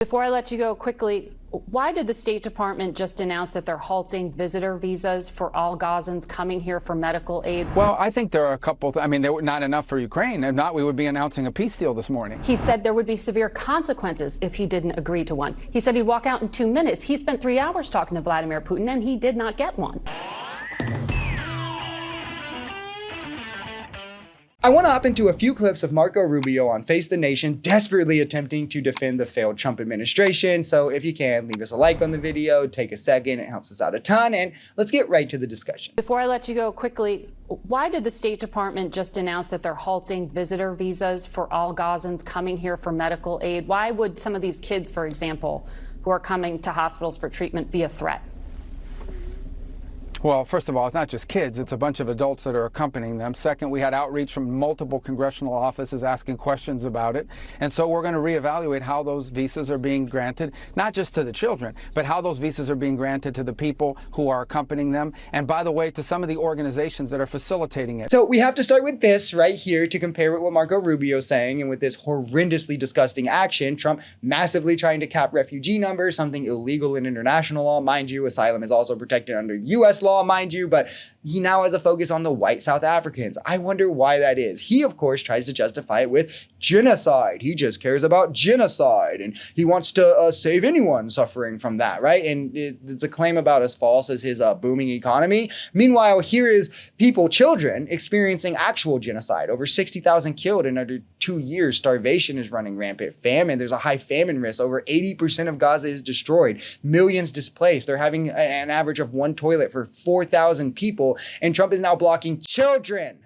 Before I let you go quickly, why did the State Department just announce that they're halting visitor visas for all Gazans coming here for medical aid? Well, I think there are a couple. I mean, they were not enough for Ukraine. If not, we would be announcing a peace deal this morning. He said there would be severe consequences if he didn't agree to one. He said he'd walk out in 2 minutes. He spent 3 hours talking to Vladimir Putin, and he did not get one. I want to hop into a few clips of Marco Rubio on Face the Nation desperately attempting to defend the failed Trump administration. So if you can, leave us a like on the video, take a second, it helps us out a ton, and let's get right to the discussion. Before I let you go quickly, why did the State Department just announce that they're halting visitor visas for all Gazans coming here for medical aid? Why would some of these kids, for example, who are coming to hospitals for treatment be a threat? Well, first of all, it's not just kids. It's a bunch of adults that are accompanying them. Second, we had outreach from multiple congressional offices asking questions about it. And so we're going to reevaluate how those visas are being granted, not just to the children, but how those visas are being granted to the people who are accompanying them. And by the way, to some of the organizations that are facilitating it. So we have to start with this right here to compare with what Marco Rubio is saying. And with this horrendously disgusting action, Trump massively trying to cap refugee numbers, something illegal in international law. Mind you, asylum is also protected under U.S. law. Mind you, but he now has a focus on the white South Africans. I wonder why that is. He, of course, tries to justify it with genocide. He just cares about genocide, and he wants to save anyone suffering from that, right? And it's a claim about as false as his booming economy. Meanwhile, here is people, children, experiencing actual genocide. Over 60,000 killed in under 2 years. Starvation is running rampant. Famine, there's a high famine risk. Over 80% of Gaza is destroyed. Millions displaced. They're having an average of 1 toilet for 4,000 people. And Trump is now blocking children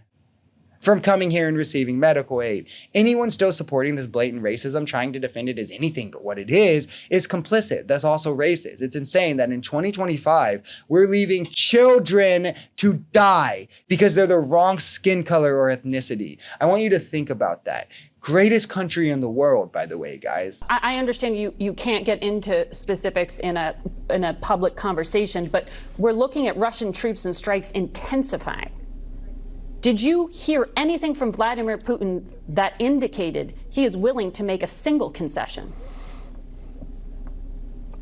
from coming here and receiving medical aid. Anyone still supporting this blatant racism, trying to defend it as anything but what it is complicit. That's also racist. It's insane that in 2025, we're leaving children to die because they're the wrong skin color or ethnicity. I want you to think about that. Greatest country in the world, by the way, guys. I understand you can't get into specifics in a public conversation, but we're looking at Russian troops and strikes intensifying. Did you hear anything from Vladimir Putin that indicated he is willing to make a single concession?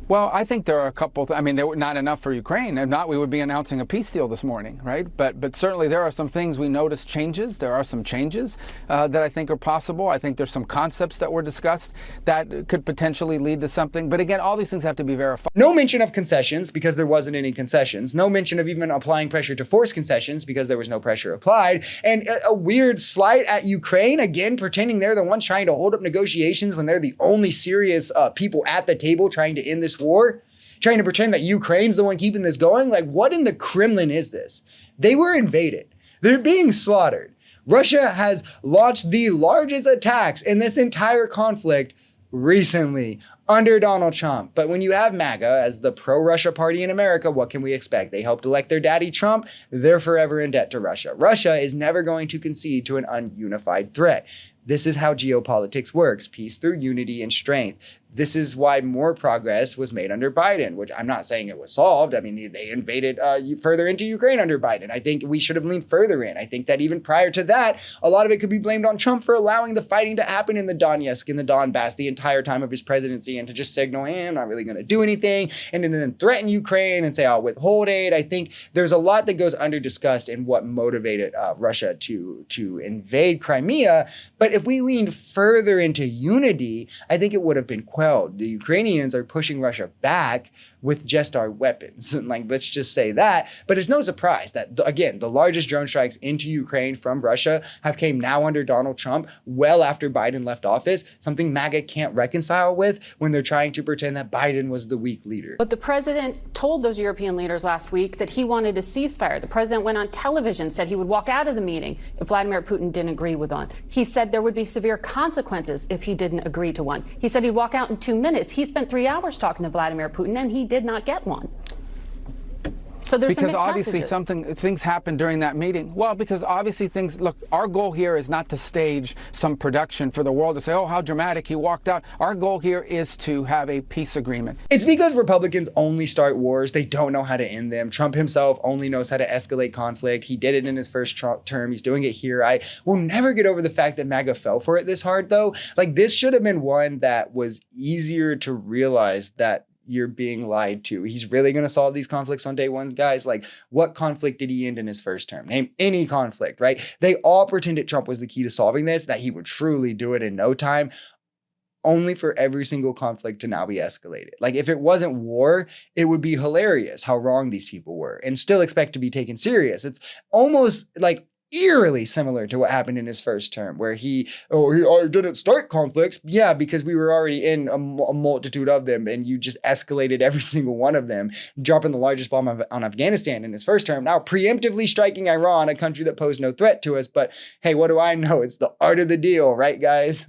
Well, I think there are a couple. I mean, they were not enough for Ukraine. If not, we would be announcing a peace deal this morning, right? But certainly there are some things we noticed changes. There are some changes that I think are possible. I think there's some concepts that were discussed that could potentially lead to something. But again, all these things have to be verified. No mention of concessions because there wasn't any concessions. No mention of even applying pressure to force concessions because there was no pressure applied. And a weird slight at Ukraine, again, pretending they're the ones trying to hold up negotiations when they're the only serious people at the table trying to end this war, trying to pretend that Ukraine's the one keeping this going. Like, what in the Kremlin is this? They were invaded. They're being slaughtered. Russia has launched the largest attacks in this entire conflict recently under Donald Trump. But when you have MAGA as the pro-Russia party in America, what can we expect? They helped elect their daddy Trump. They're forever in debt to Russia. Russia is never going to concede to an ununified threat. This is how geopolitics works, peace through unity and strength. This is why more progress was made under Biden, which I'm not saying it was solved. I mean, they invaded further into Ukraine under Biden. I think we should have leaned further in. I think that even prior to that, a lot of it could be blamed on Trump for allowing the fighting to happen in the Donetsk and the Donbass the entire time of his presidency, and to just signal, I'm not really going to do anything, and then threaten Ukraine and say, I'll withhold aid. I think there's a lot that goes under discussed in what motivated Russia to invade Crimea. But if we leaned further into unity, I think it would have been quelled. The Ukrainians are pushing Russia back with just our weapons. Like, let's just say that. But it's no surprise that, again, the largest drone strikes into Ukraine from Russia have came now under Donald Trump, well after Biden left office, something MAGA can't reconcile with when they're trying to pretend that Biden was the weak leader. But the president told those European leaders last week that he wanted a ceasefire. The president went on television, said he would walk out of the meeting if Vladimir Putin didn't agree with one. He said there would be severe consequences if he didn't agree to one. He said he'd walk out in 2 minutes. He spent 3 hours talking to Vladimir Putin, and he did not get one. So So there's some because mixed obviously messages. things happened during that meeting. Well, because obviously look, our goal here is not to stage some production for the world to say, oh, how dramatic, he walked out. Our goal here is to have a peace agreement. It's because Republicans only start wars. They don't know how to end them. Trump himself only knows how to escalate conflict. He did it in his first term. He's doing it here. I will never get over the fact that MAGA fell for it this hard, though. Like, this should have been one that was easier to realize that you're being lied to. He's really going to solve these conflicts on day one, guys. Like, what conflict did he end in his first term? Name any conflict, right? They all pretended Trump was the key to solving this, that he would truly do it in no time, only for every single conflict to now be escalated. Like, if it wasn't war, it would be hilarious how wrong these people were and still expect to be taken serious. It's almost like eerily similar to what happened in his first term, where he didn't start conflicts. Yeah, because we were already in a multitude of them, and you just escalated every single one of them, dropping the largest bomb on Afghanistan in his first term, now preemptively striking Iran, a country that posed no threat to us. But hey, what do I know? It's the art of the deal, right, guys?